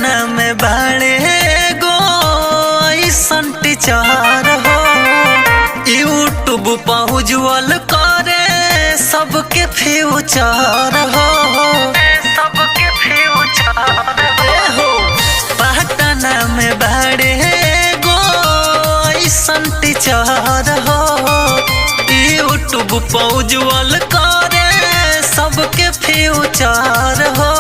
पटना में बाड़े गो ऐसन टीचर हो, यूट्यूब पर उज्जवल करे सबके फ्यूचर हो, सबके फ्यूचर हो। पटना में बाड़े गो ऐसन टीचर हो, यूट्यूब पर उज्जवल करे सबके फ्यूचर हो।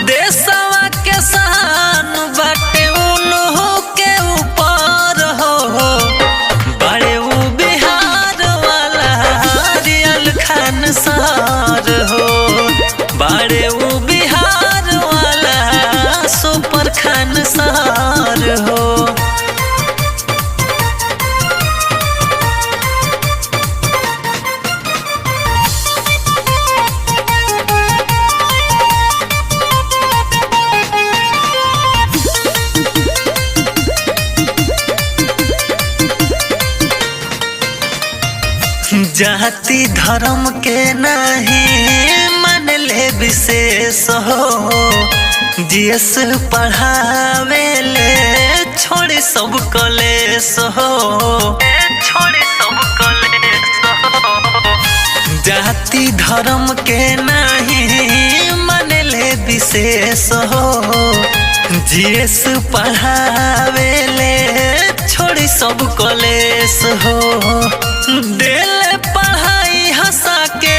देशवा के शान बाटे उन्हों के ऊपर हो, बड़े वो बिहार वाला रियल खान सर हो, बड़े वो बिहार वाला सुपर खान सर हो। जाति धर्म के नहीं मन ले विशेष हो, जीएस पढ़ावे ले छोड़ी सब कलेश हो, छोड़ी सब कलेश हो। जाति धर्म के नहीं मन ले विशेष हो, जीएस पढ़ावे ले छोड़ी सब कलेश हो। दिल पढ़ाई हंसा के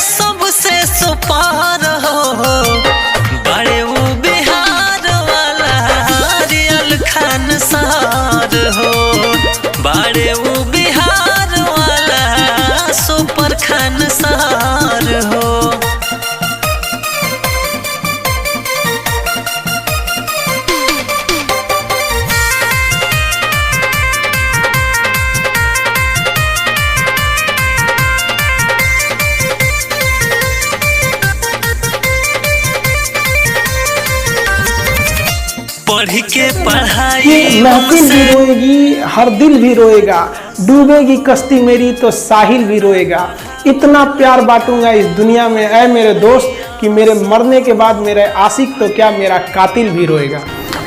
सबसे सुपार हो, बड़े वो बिहार वाला रियल खान सर हो, बड़े वो बिहार वाला सुपर खान सर हो। पढ़ के पढ़ाई महफिल भी रोएगी, हर दिल भी रोएगा, डूबेगी कश्ती मेरी तो साहिल भी रोएगा। इतना प्यार बांटूंगा इस दुनिया में ऐ मेरे दोस्त कि मेरे मरने के बाद मेरे आशिक तो क्या मेरा कातिल भी रोएगा।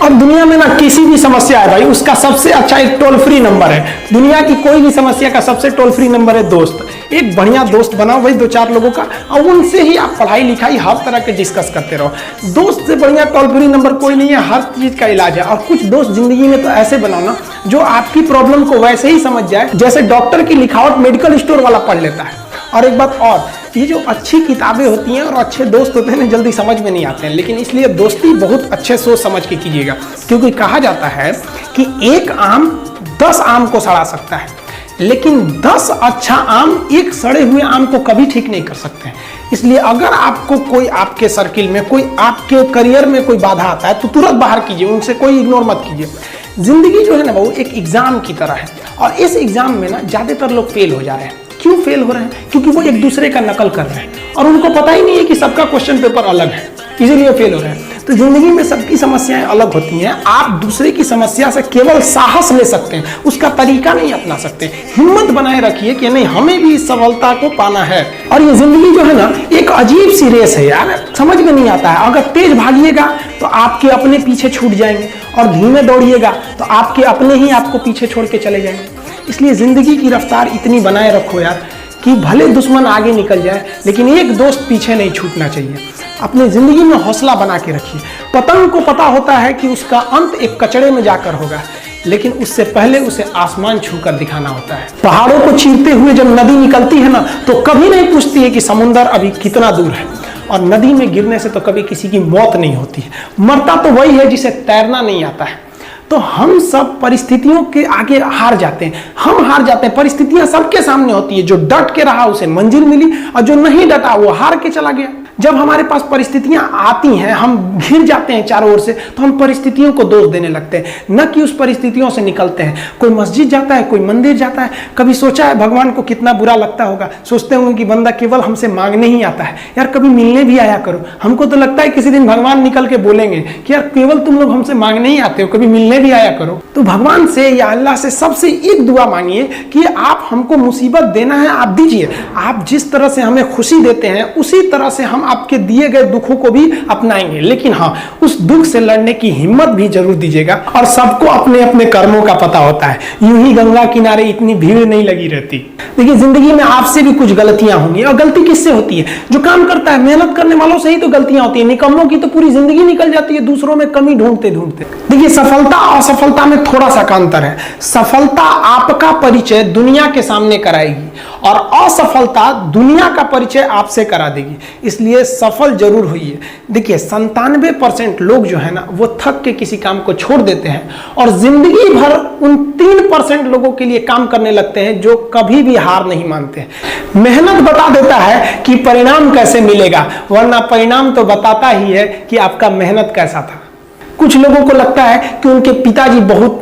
और दुनिया में ना किसी भी समस्या है भाई, उसका सबसे अच्छा एक टोल फ्री नंबर है। दुनिया की कोई भी समस्या का सबसे टोल फ्री नंबर है दोस्त। एक बढ़िया दोस्त बनाओ भाई, 2-4 लोगों का, और उनसे ही आप पढ़ाई लिखाई हर तरह के डिस्कस करते रहो। दोस्त से बढ़िया टोल फ्री नंबर कोई नहीं है, हर चीज का इलाज है। और कुछ दोस्त जिंदगी में तो ऐसे बनाओ ना जो आपकी प्रॉब्लम को वैसे ही समझ जाए जैसे डॉक्टर की लिखावट मेडिकल स्टोर वाला पढ़ लेता है। और एक बात और, ये जो अच्छी किताबें होती हैं और अच्छे दोस्त होते हैं ना, जल्दी समझ में नहीं आते हैं। लेकिन इसलिए दोस्ती बहुत अच्छे सोच समझ के कीजिएगा, क्योंकि कहा जाता है कि एक आम 10 आम को सड़ा सकता है, लेकिन 10 अच्छा आम एक सड़े हुए आम को कभी ठीक नहीं कर सकते हैं। इसलिए अगर आपको कोई आपके सर्किल में, कोई आपके करियर में कोई बाधा आता है तो तुरंत बाहर कीजिए, उनसे कोई इग्नोर मत कीजिए। जिंदगी जो है ना वो एक एग्जाम की तरह है, और इस एग्जाम में ना ज्यादातर लोग फेल हो जा रहे हैं। क्यों फेल हो रहे हैं? क्योंकि वो एक दूसरे का नकल कर रहे हैं और उनको पता ही नहीं है कि सबका क्वेश्चन पेपर अलग है, इसीलिए फेल हो रहे हैं। तो जिंदगी में सबकी समस्याएं अलग होती हैं। आप दूसरे की समस्या से केवल साहस ले सकते हैं, उसका तरीका नहीं अपना सकते। हिम्मत बनाए रखिए कि नहीं, हमें भी इस सफलता को पाना है। और ये जिंदगी जो है ना एक अजीब सी रेस है यार, समझ में नहीं आता है। अगर तेज भागिएगा तो आपके अपने पीछे छूट जाएंगे, और धीमे दौड़िएगा तो आपके अपने ही आपको पीछे छोड़ के चले जाएंगे। इसलिए जिंदगी की रफ्तार इतनी बनाए रखो यार कि भले दुश्मन आगे निकल जाए लेकिन एक दोस्त पीछे नहीं छूटना चाहिए। अपनी जिंदगी में हौसला बना के रखिए। पतंग को पता होता है कि उसका अंत एक कचड़े में जाकर होगा, लेकिन उससे पहले उसे आसमान छूकर दिखाना होता है। पहाड़ों को चीरते हुए जब नदी निकलती है ना तो कभी नहीं पूछती है कि समुद्र अभी कितना दूर है, और नदी में गिरने से तो कभी किसी की मौत नहीं होती है। मरता तो वही है जिसे तैरना नहीं आता है। तो हम सब परिस्थितियों के आगे हार जाते हैं, हम हार जाते हैं। परिस्थितियां सबके सामने होती है, जो डट के रहा उसे मंजिल मिली, और जो नहीं डटा वो हार के चला गया। जब हमारे पास परिस्थितियां आती हैं, हम घिर जाते हैं चारों ओर से, तो हम परिस्थितियों को दोष देने लगते हैं, न कि उस परिस्थितियों से निकलते हैं। कोई मस्जिद जाता है, कोई मंदिर जाता है, कभी सोचा है भगवान को कितना बुरा लगता होगा? सोचते होंगे कि बंदा केवल हमसे मांगने ही आता है, यार कभी मिलने भी आया करो। हमको तो लगता है किसी दिन भगवान निकल के बोलेंगे कि यार केवल तुम लोग हमसे मांगने ही आते हो, कभी मिलने भी आया करो। तो भगवान से या अल्लाह से सबसे एक दुआ मांगिए कि आप हमको मुसीबत देना है, आप दीजिए। आप जिस तरह से हमें खुशी देते हैं उसी तरह से हम आपके दिए गए दुखों को भी अपनाएंगे, लेकिन हाँ, उस दुख से लड़ने की हिम्मत भी जरूर दीजिएगा। और सबको अपने अपने कर्मों का पता होता है, यूं ही गंगा किनारे इतनी भीड़ नहीं लगी रहती। देखिए, जिंदगी में आपसे भी कुछ गलतियां होंगी, और गलती किससे होती है? जो काम करता है, मेहनत करने वालों से ही तो गलतियां होती है। निकम्मों की तो पूरी जिंदगी निकल जाती है दूसरों में कमी ढूंढते ढूंढते। देखिए, सफलता और असफलता में थोड़ा सा का अंतर है। सफलता आपका परिचय दुनिया के सामने कराएगी, और असफलता दुनिया का परिचय आपसे करा देगी। इसलिए सफल जरूर होइए। देखिए, 97% लोग जो है ना, वो थक के किसी काम को छोड़ देते हैं, और जिंदगी भर उन 3% लोगों के लिए काम करने लगते हैं जो कभी भी हार नहीं मानते हैं। मेहनत बता देता है कि परिणाम कैसे मिलेगा, वरना परिणाम तो बताता ही है कि आपका मेहनत कैसा था। कुछ लोगों को लगता है कि उनके पिताजी बहुत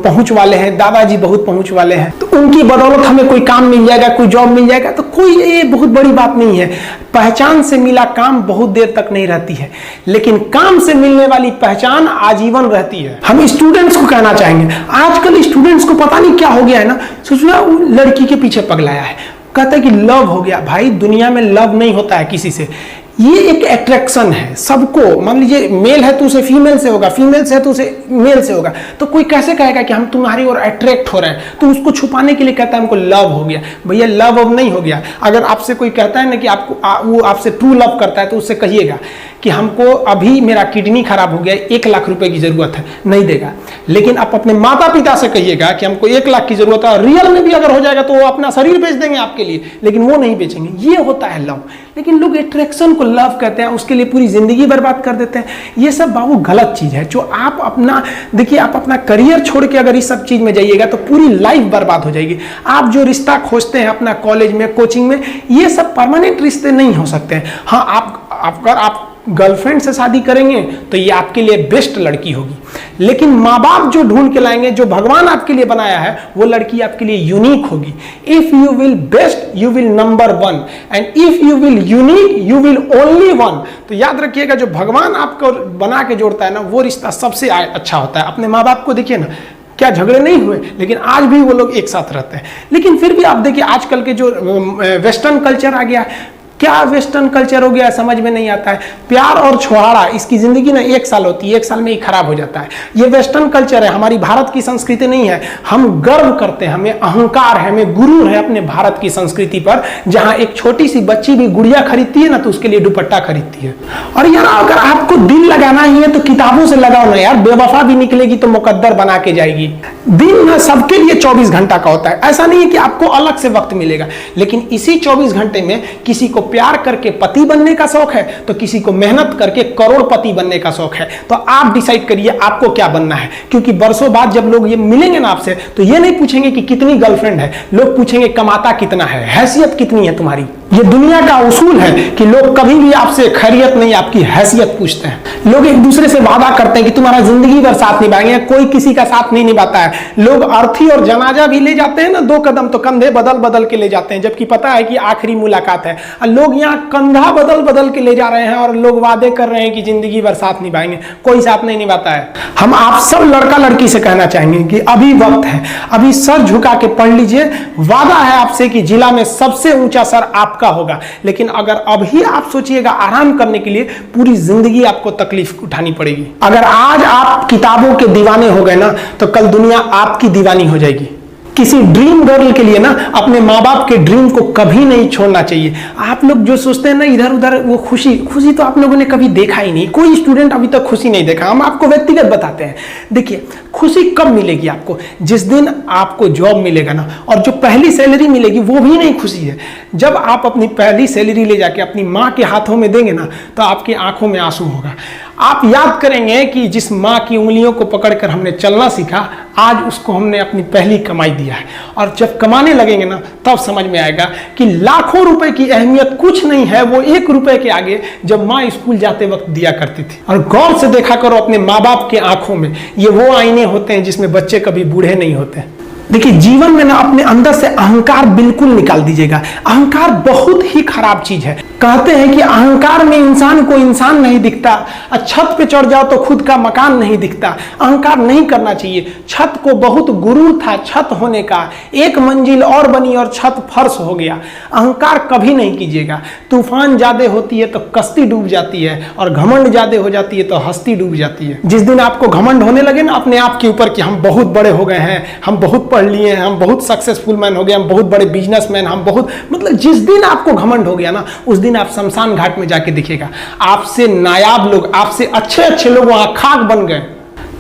पहुंच वाले हैं, दादाजी बहुत पहुंच वाले हैं, तो उनकी बदौलत हमें कोई काम मिल जाएगा, कोई जॉब मिल जाएगा। तो कोई ये बहुत बड़ी बात नहीं है। पहचान से मिला काम बहुत देर तक नहीं रहती है, लेकिन काम से मिलने वाली पहचान आजीवन रहती है। हम स्टूडेंट्स को कहना चाहेंगे, आजकल स्टूडेंट्स को पता नहीं क्या हो गया है ना, सोचना लड़की के पीछे पगलाया है, कहता है कि लव हो गया। भाई, दुनिया में लव नहीं होता है किसी से, ये एक अट्रैक्शन है सबको। मान लीजिए मेल है तो उसे फीमेल से होगा, फीमेल से है तो उसे मेल से होगा। तो कोई कैसे कहेगा कि हम तुम्हारी ओर अट्रैक्ट हो रहे हैं? तो उसको छुपाने के लिए कहता है हमको लव हो गया। भैया, लव अब नहीं हो गया। अगर आपसे कोई कहता है ना कि आपको वो आपसे ट्रू लव करता है, तो उससे कहिएगा कि हमको अभी मेरा किडनी खराब हो गया, 1 लाख रुपए की जरूरत है, नहीं देगा। लेकिन आप अपने माता पिता से कहिएगा कि हमको 1 लाख की जरूरत है, रियल में भी अगर हो जाएगा तो वो अपना शरीर बेच देंगे आपके लिए, लेकिन वो नहीं बेचेंगे। ये होता है लव। लेकिन लोग अट्रैक्शन को लव कहते हैं, उसके लिए पूरी जिंदगी बर्बाद कर देते हैं। ये सब बाबू गलत चीज है। जो आप अपना देखिए, आप अपना करियर छोड़ के अगर इस सब चीज में जाइएगा तो पूरी लाइफ बर्बाद हो जाएगी। आप जो रिश्ता खोजते हैं अपना कॉलेज में, कोचिंग में, ये सब परमानेंट रिश्ते नहीं हो सकते हैं। हाँ, आप गर्लफ्रेंड से शादी करेंगे तो ये आपके लिए बेस्ट लड़की होगी, लेकिन माँ बाप जो ढूंढ के लाएंगे, जो भगवान आपके लिए बनाया है, वो लड़की आपके लिए यूनिक होगी। If you will best, you will number 1, and if you will unique, you will only 1। तो याद रखिएगा, जो भगवान आपको बना के जोड़ता है ना, वो रिश्ता सबसे अच्छा होता है। अपने माँ बाप को देखिए ना, क्या झगड़े नहीं हुए, लेकिन आज भी वो लोग एक साथ रहते हैं। लेकिन फिर भी आप देखिए, आजकल के जो वेस्टर्न कल्चर आ गया, क्या वेस्टर्न कल्चर हो गया, समझ में नहीं आता है। प्यार और छोहाड़ा, इसकी जिंदगी ना 1 साल होती है, 1 साल में ही खराब हो जाता है। ये वेस्टर्न कल्चर है, हमारी भारत की संस्कृति नहीं है। हम गर्व करते हैं, हमें अहंकार है, हमें गुरूर है अपने भारत की संस्कृति पर। जहां एक छोटी सी बच्ची भी गुड़िया खरीदती है ना, तो उसके लिए दुपट्टा खरीदती है। और यार, अगर आपको दिल लगाना ही है तो किताबों से लगाओ ना यार। बेवफा भी निकलेगी तो मुकद्दर बना के जाएगी। दिन ना सबके लिए 24 घंटा का होता है। ऐसा नहीं है कि आपको अलग से वक्त मिलेगा, लेकिन इसी 24 घंटे में किसी को प्यार करके पति बनने का शौक है, तो किसी को मेहनत करके करोड़पति बनने का शौक है। तो आप डिसाइड करिए आपको क्या बनना है। क्योंकि बरसों बाद जब लोग ये मिलेंगे ना आपसे, तो ये नहीं पूछेंगे कि कितनी गर्लफ्रेंड है, लोग पूछेंगे कमाता कितना है, हैसियत कितनी है तुम्हारी। ये दुनिया का उसूल है कि लोग कभी भी आपसे खैरियत नहीं, आपकी हैसियत पूछते हैं। लोग एक दूसरे से वादा करते हैं कि तुम्हारा जिंदगी भर साथ निभाएंगे, कोई किसी का साथ नहीं निभाता है। लोग अर्थी और जनाजा भी ले जाते हैं ना 2 कदम, तो कंधे बदल बदल के ले जाते हैं, जबकि पता है कि आखिरी मुलाकात है। लोग यहाँ कंधा बदल बदल के ले जा रहे हैं और लोग वादे कर रहे हैं कि जिंदगी भर साथ निभाएंगे, कोई साथ नहीं निभाता है। हम आप सब लड़का लड़की से कहना चाहेंगे कि अभी वक्त है, अभी सर झुका के पढ़ लीजिए। वादा है आपसे कि जिला में सबसे ऊंचा सर आपका होगा। लेकिन अगर अभी आप सोचिएगा आराम करने के लिए, पूरी जिंदगी आपको तकलीफ उठानी पड़ेगी। अगर आज आप किताबों के दीवाने हो गए ना, तो कल दुनिया आपकी दीवानी हो जाएगी। किसी ड्रीम गर्ल के लिए ना अपने माँ बाप के ड्रीम को कभी नहीं छोड़ना चाहिए। आप लोग जो सोचते हैं ना इधर उधर, वो खुशी तो आप लोगों ने कभी देखा ही नहीं। कोई स्टूडेंट अभी तक खुशी नहीं देखा। हम आपको व्यक्तिगत बताते हैं। देखिए, खुशी कब मिलेगी आपको? जिस दिन आपको जॉब मिलेगा ना, और जो पहली सैलरी मिलेगी वो भी नहीं खुशी है। जब आप अपनी पहली सैलरी ले जाके अपनी माँ के हाथों में देंगे ना, तो आपकी आंखों में आंसू होगा। आप याद करेंगे कि जिस माँ की उंगलियों को पकड़कर हमने चलना सीखा, आज उसको हमने अपनी पहली कमाई दिया है। और जब कमाने लगेंगे ना, तब समझ में आएगा कि लाखों रुपए की अहमियत कुछ नहीं है, वो 1 रुपए के आगे जब माँ स्कूल जाते वक्त दिया करती थी। और गौर से देखा करो अपने माँ बाप के आंखों में, ये वो आईने होते हैं जिसमें बच्चे कभी बूढ़े नहीं होते। देखिए, जीवन में ना अपने अंदर से अहंकार बिल्कुल निकाल दीजिएगा। अहंकार बहुत ही खराब चीज है। कहते हैं कि अहंकार में इंसान को इंसान नहीं दिखता, छत पे चढ़ जाओ तो खुद का मकान नहीं दिखता। अहंकार नहीं करना चाहिए। छत को बहुत गुरूर था छत होने का, एक मंजिल और बनी और छत फर्श हो गया। अहंकार कभी नहीं कीजिएगा। तूफान ज्यादा होती है तो कश्ती डूब जाती है, और घमंड ज्यादा हो जाती है तो हस्ती डूब जाती है। जिस दिन आपको घमंड होने लगे ना अपने आप के ऊपर कि हम बहुत बड़े हो गए हैं, हम बहुत पढ़ लिए हैं, हम बहुत सक्सेसफुल मैन हो गए, हम बहुत बड़े बिजनेसमैन, हम बहुत, मतलब जिस दिन आपको घमंड हो गया ना, उस दिन आप शमशान घाट में जाके देखिएगा, आपसे नायाब लोग, आपसे अच्छे अच्छे लोग वहां खाक बन गए।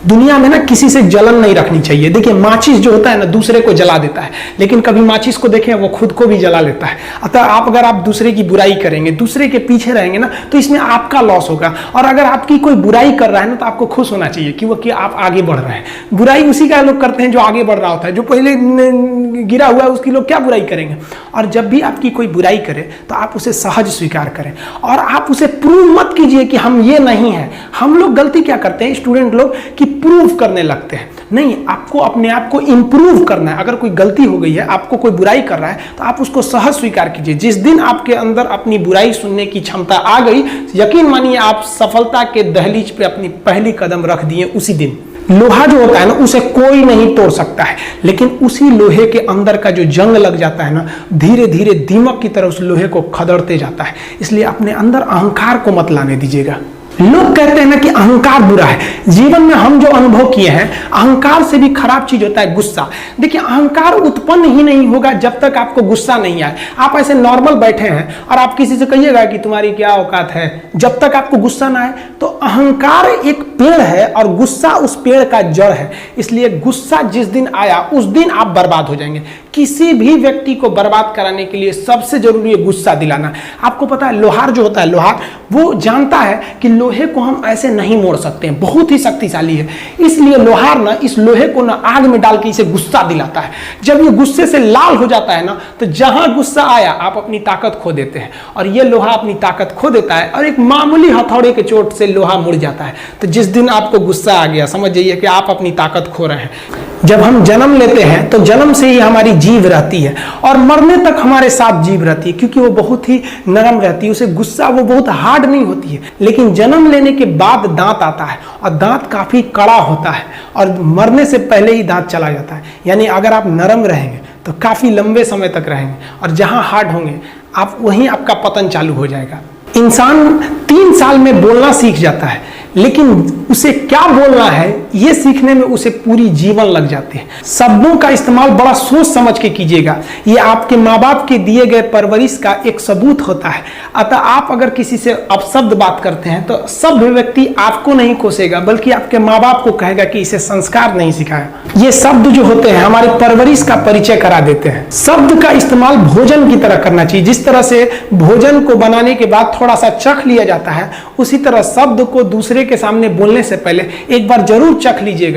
दुनिया में ना किसी से जलन नहीं रखनी चाहिए। देखिए माचिस जो होता है ना दूसरे को जला देता है, लेकिन कभी माचिस को देखें वो खुद को भी जला लेता है। अतः आप अगर आप दूसरे की बुराई करेंगे, दूसरे के पीछे रहेंगे ना, तो इसमें आपका लॉस होगा। और अगर आपकी कोई बुराई कर रहा है ना, तो आपको खुश होना चाहिए कि आप आगे बढ़ रहे हैं। बुराई उसी का लोग करते हैं जो आगे बढ़ रहा होता है, जो पहले गिरा हुआ है उसकी लोग क्या बुराई करेंगे। और जब भी आपकी कोई बुराई करे तो आप उसे सहज स्वीकार करें, और आप उसे प्रूव मत कीजिए कि हम ये नहीं है। हम लोग गलती क्या करते हैं स्टूडेंट लोग, कि प्रूव करने लगते हैं। नहीं, आपको अपने आप को इंप्रूव करना है। अगर कोई गलती हो गई है, आपको कोई बुराई कर रहा है, तो आप उसको सहज स्वीकार कीजिए। जिस दिन आपके अंदर अपनी बुराई सुनने की क्षमता आ गई, यकीन मानिए आप सफलता के दहलीज पे अपनी पहली कदम रख दिए उसी दिन। लोहा जो होता है ना, उसे कोई नहीं तोड़ सकता है, लेकिन उसी लोहे के अंदर का जो जंग लग जाता है ना, धीरे धीरे दीमक की तरह उस लोहे को खदड़ते जाता है। इसलिए अपने अंदर अहंकार को मत लाने दीजिएगा। लोग कहते हैं ना कि अहंकार बुरा है। जीवन में हम जो अनुभव किए हैं, अहंकार से भी खराब चीज होता है गुस्सा। देखिए अहंकार उत्पन्न ही नहीं होगा जब तक आपको गुस्सा नहीं आए। आप ऐसे नॉर्मल बैठे हैं और आप किसी से कहिएगा कि तुम्हारी क्या औकात है, जब तक आपको गुस्सा ना आए। तो अहंकार एक पेड़ है और गुस्सा उस पेड़ का जड़ है। इसलिए गुस्सा जिस दिन आया उस दिन आप बर्बाद हो जाएंगे। किसी भी व्यक्ति को बर्बाद कराने के लिए सबसे जरूरी है गुस्सा दिलाना। आपको पता है लोहार जो होता है, लोहार वो जानता है कि लोहे को हम ऐसे नहीं मोड़ सकते हैं, बहुत ही शक्तिशाली है। इसलिए लोहार ना इस लोहे को ना आग में डाल के इसे गुस्सा दिलाता है। जब ये गुस्से से लाल हो जाता है ना, तो जहां गुस्सा आया आप अपनी ताकत खो देते हैं, और ये लोहा अपनी ताकत खो देता है, और एक मामूली हथौड़े के चोट से लोहा मुड़ जाता है। तो जिस दिन आपको गुस्सा आ गया, समझ जाइए कि आप अपनी ताकत खो रहे हैं। जब हम जन्म लेते हैं तो जन्म से ही हमारी जीभ रहती है, और मरने तक हमारे साथ जीभ रहती है, क्योंकि वो बहुत ही नरम रहती है। उसे गुस्सा वो बहुत हार्ड नहीं होती है। लेकिन जन्म लेने के बाद दांत आता है, और दांत काफी कड़ा होता है, और मरने से पहले ही दांत चला जाता है। यानी अगर आप नरम रहेंगे तो काफी लंबे समय तक रहेंगे, और जहां हार्ड होंगे आप वहीं आपका पतन चालू हो जाएगा। इंसान 3 साल में बोलना सीख जाता है, लेकिन उसे क्या बोलना है ये सीखने में उसे पूरी जीवन लग जाती है। शब्दों का इस्तेमाल बड़ा सोच समझ के कीजिएगा। ये आपके माँ बाप के दिए गए परवरिश का एक सबूत होता है। अतः आप अगर किसी से अपशब्द बात करते हैं तो सभ्य व्यक्ति आपको नहीं कोसेगा, बल्कि आपके माँ बाप को कहेगा कि इसे संस्कार नहीं सिखाया। ये शब्द जो होते हैं हमारे परवरिश का परिचय करा देते हैं। शब्द का इस्तेमाल भोजन की तरह करना चाहिए। जिस तरह से भोजन को बनाने के बाद थोड़ा सा चख लिया जाता है, उसी तरह शब्द को दूसरे के सामने बोलने से पहले एक बार जरूर चख लीजिएगा।